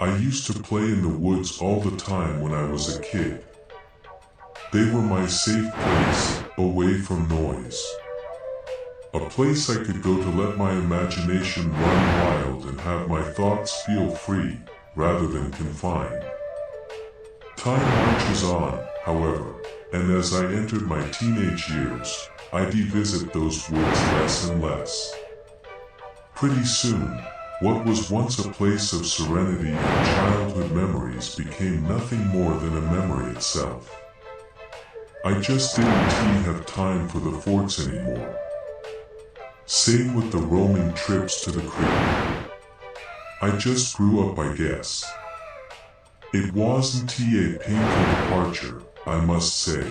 I used to play in the woods all the time when I was a kid. They were my safe place, away from noise. A place I could go to let my imagination run wild and have my thoughts feel free, rather than confined. Time marches on, however, and as I entered my teenage years, I visit those woods less and less. Pretty soon, what was once a place of serenity and childhood memories became nothing more than a memory itself. I just didn't have time for the forts anymore. Same with the roaming trips to the creek. I just grew up, I guess. It wasn't a painful departure, I must say.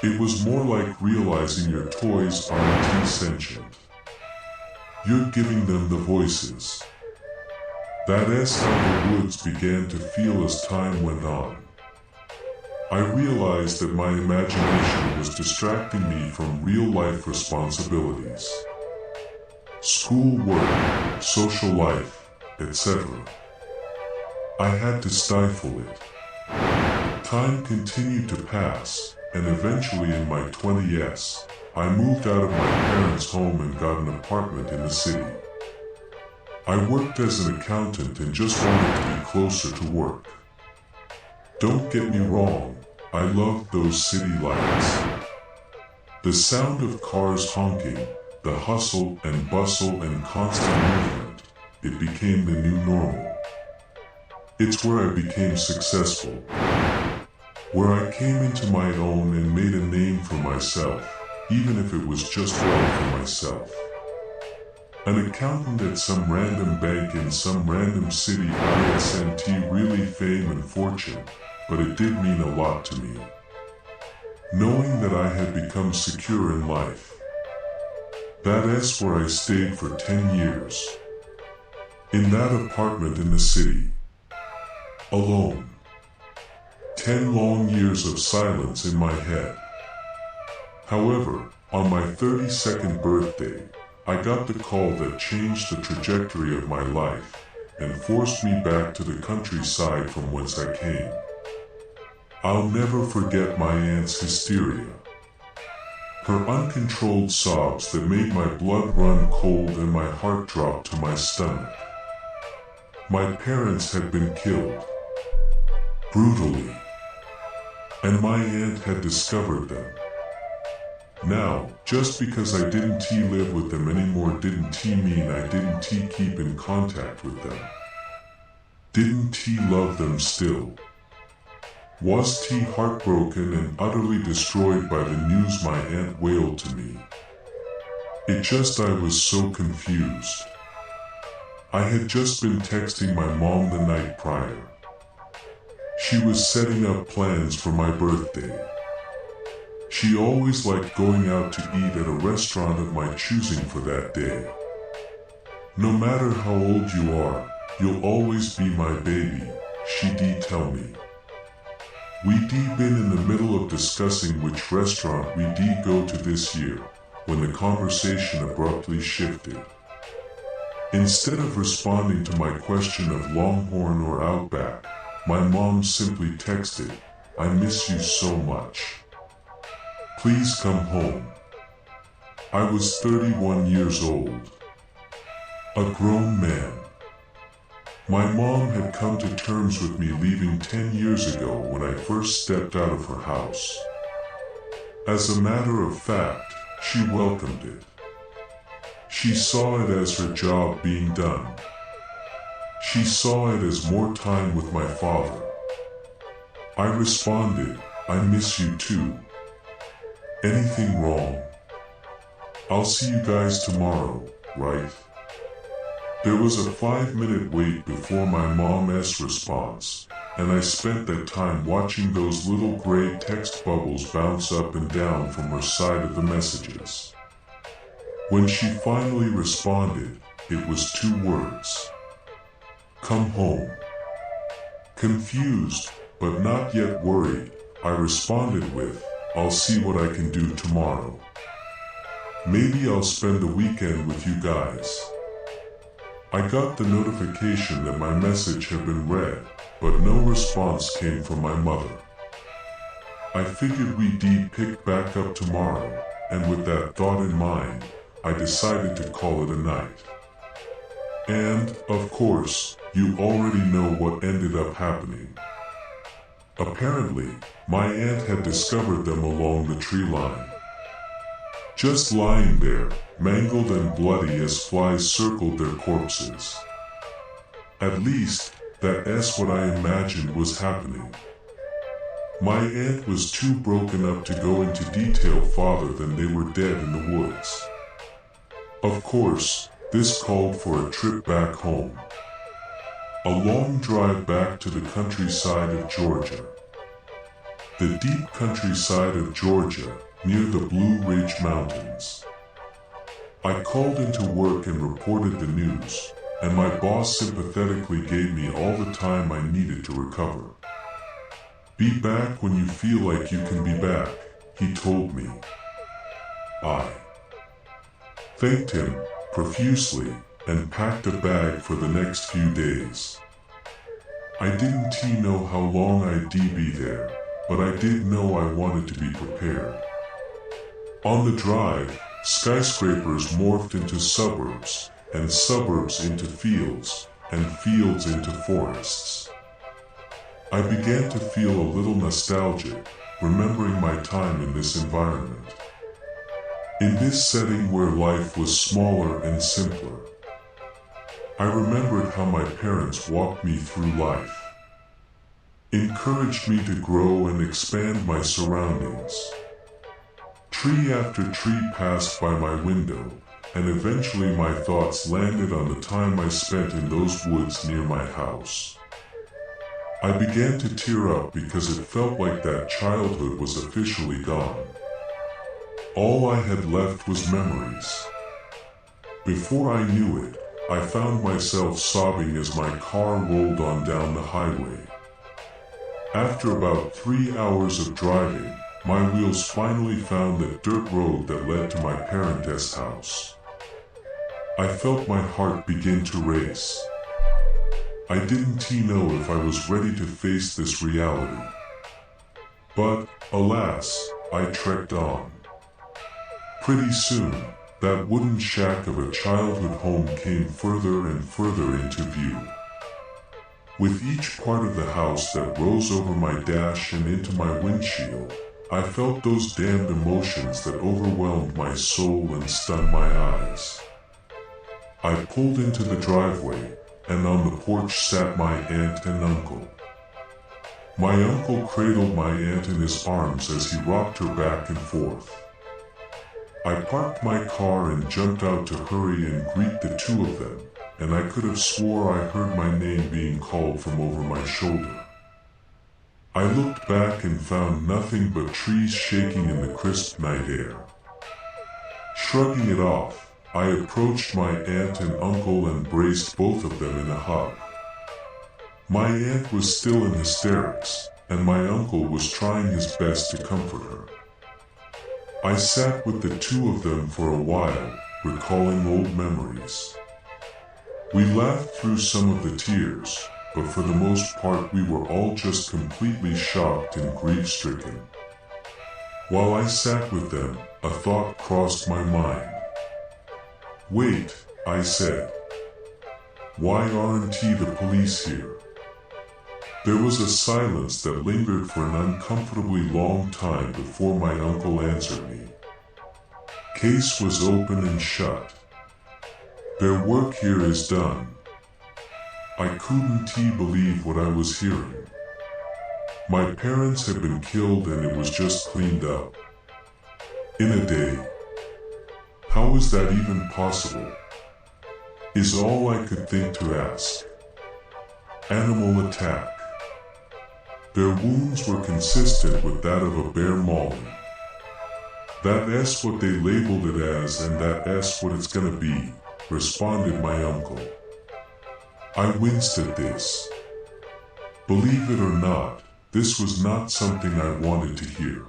It was more like realizing your toys aren't sentient. You're giving them the voices. That's how the woods began to feel as time went on. I realized that my imagination was distracting me from real-life responsibilities. School, work, social life, etc. I had to stifle it. Time continued to pass, and eventually in my 20s, I moved out of my parents' home and got an apartment in the city. I worked as an accountant and just wanted to be closer to work. Don't get me wrong, I loved those city lights. The sound of cars honking, the hustle and bustle and constant movement, it became the new normal. It's where I became successful, where I came into my own and made a name for myself, even if it was just well for myself. An accountant at some random bank in some random city isn't really fame and fortune, but it did mean a lot to me. Knowing that I had become secure in life. That's where I stayed for 10 years. In that apartment in the city. Alone. 10 long years of silence in my head. However, on my 32nd birthday, I got the call that changed the trajectory of my life and forced me back to the countryside from whence I came. I'll never forget my aunt's hysteria. Her uncontrolled sobs that made my blood run cold and my heart drop to my stomach. My parents had been killed. Brutally. And my aunt had discovered them. Now, just because I didn't live with them anymore didn't mean I didn't keep in contact with them. Didn't love them still. Was heartbroken and utterly destroyed by the news my aunt wailed to me. I was so confused. I had just been texting my mom the night prior. She was setting up plans for my birthday. She always liked going out to eat at a restaurant of my choosing for that day. No matter how old you are, you'll always be my baby, she'd tell me. We'd been in the middle of discussing which restaurant we'd go to this year, when the conversation abruptly shifted. Instead of responding to my question of Longhorn or Outback, my mom simply texted, "I miss you so much. Please come home." I was 31 years old. A grown man. My mom had come to terms with me leaving 10 years ago when I first stepped out of her house. As a matter of fact, she welcomed it. She saw it as her job being done. She saw it as more time with my father. I responded, "I miss you too. Anything wrong? I'll see you guys tomorrow, right?" There was a 5-minute wait before my mom's response, and I spent that time watching those little gray text bubbles bounce up and down from her side of the messages. When she finally responded, it was 2 words. "Come home." Confused, but not yet worried, I responded with, "I'll see what I can do tomorrow. Maybe I'll spend the weekend with you guys." I got the notification that my message had been read, but no response came from my mother. I figured we'd pick back up tomorrow, and with that thought in mind, I decided to call it a night. And, of course, you already know what ended up happening. Apparently, my aunt had discovered them along the tree line. Just lying there, mangled and bloody as flies circled their corpses. At least, that's what I imagined was happening. My aunt was too broken up to go into detail farther than they were dead in the woods. Of course, this called for a trip back home. A long drive back to the countryside of Georgia. The deep countryside of Georgia, near the Blue Ridge Mountains. I called into work and reported the news, and my boss sympathetically gave me all the time I needed to recover. Be back when you feel like you can be back, he told me. I thanked him profusely and packed a bag for the next few days. I didn't know how long I'd be there, but I did know I wanted to be prepared. On the drive, skyscrapers morphed into suburbs, and suburbs into fields, and fields into forests. I began to feel a little nostalgic, remembering my time in this environment. In this setting where life was smaller and simpler. I remembered how my parents walked me through life. Encouraged me to grow and expand my surroundings. Tree after tree passed by my window, and eventually my thoughts landed on the time I spent in those woods near my house. I began to tear up because it felt like that childhood was officially gone. All I had left was memories. Before I knew it, I found myself sobbing as my car rolled on down the highway. After about 3 hours of driving, my wheels finally found the dirt road that led to my parents' house. I felt my heart begin to race. I didn't know if I was ready to face this reality. But, alas, I trekked on. Pretty soon, that wooden shack of a childhood home came further and further into view. With each part of the house that rose over my dash and into my windshield, I felt those damned emotions that overwhelmed my soul and stunned my eyes. I pulled into the driveway, and on the porch sat my aunt and uncle. My uncle cradled my aunt in his arms as he rocked her back and forth. I parked my car and jumped out to hurry and greet the two of them, and I could have swore I heard my name being called from over my shoulder. I looked back and found nothing but trees shaking in the crisp night air. Shrugging it off, I approached my aunt and uncle and braced both of them in a hug. My aunt was still in hysterics, and my uncle was trying his best to comfort her. I sat with the two of them for a while, recalling old memories. We laughed through some of the tears, but for the most part we were all just completely shocked and grief-stricken. While I sat with them, a thought crossed my mind. Wait, I said. Why aren't the police here? There was a silence that lingered for an uncomfortably long time before my uncle answered me. Case was open and shut. Their work here is done. I couldn't believe what I was hearing. My parents had been killed and it was just cleaned up. In a day. How is that even possible? Is all I could think to ask. Animal attack. Their wounds were consistent with that of a bear mauling. That's what they labeled it as and that's what it's gonna be, responded my uncle. I winced at this. Believe it or not, this was not something I wanted to hear.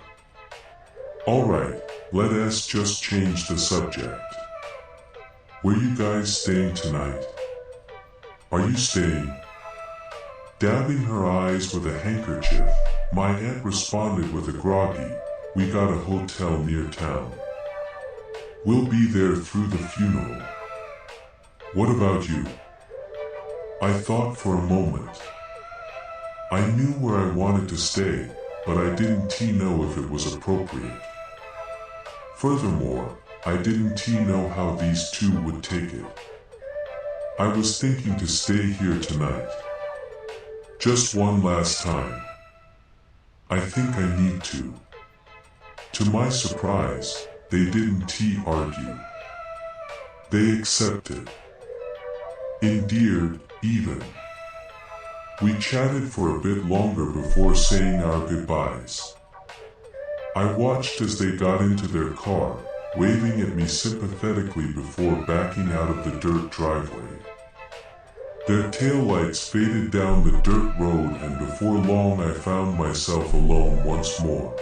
Alright, let us just change the subject. Where you guys staying tonight? Are you staying? Dabbing her eyes with a handkerchief, my aunt responded with a groggy, "We got a hotel near town. We'll be there through the funeral." "What about you?" I thought for a moment. I knew where I wanted to stay, but I didn't know if it was appropriate. Furthermore, I didn't know how these two would take it. I was thinking to stay here tonight. Just one last time. I think I need to. To my surprise, they didn't argue. They accepted. Endeared, even. We chatted for a bit longer before saying our goodbyes. I watched as they got into their car, waving at me sympathetically before backing out of the dirt driveway. Their taillights faded down the dirt road, and before long I found myself alone once more.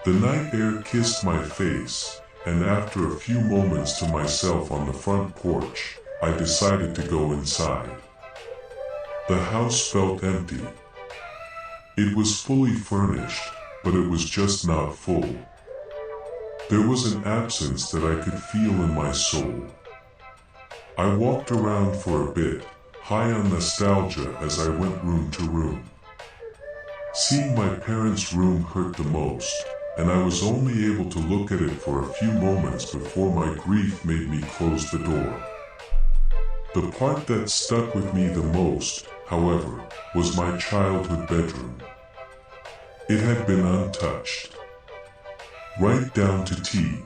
The night air kissed my face, and after a few moments to myself on the front porch, I decided to go inside. The house felt empty. It was fully furnished, but it was just not full. There was an absence that I could feel in my soul. I walked around for a bit, high on nostalgia as I went room to room. Seeing my parents' room hurt the most, and I was only able to look at it for a few moments before my grief made me close the door. The part that stuck with me the most, however, was my childhood bedroom. It had been untouched. Right down to tea.